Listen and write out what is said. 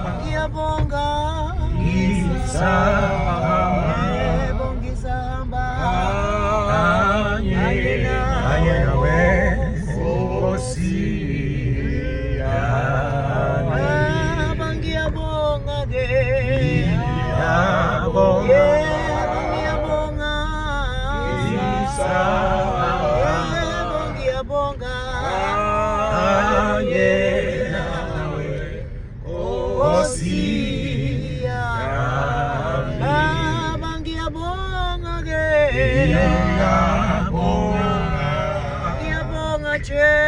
Bangia bonga, bongi samba, bangia bonga ge, bangia bonga, bonga, Osia, bangia bonga ge, bangia bonga che.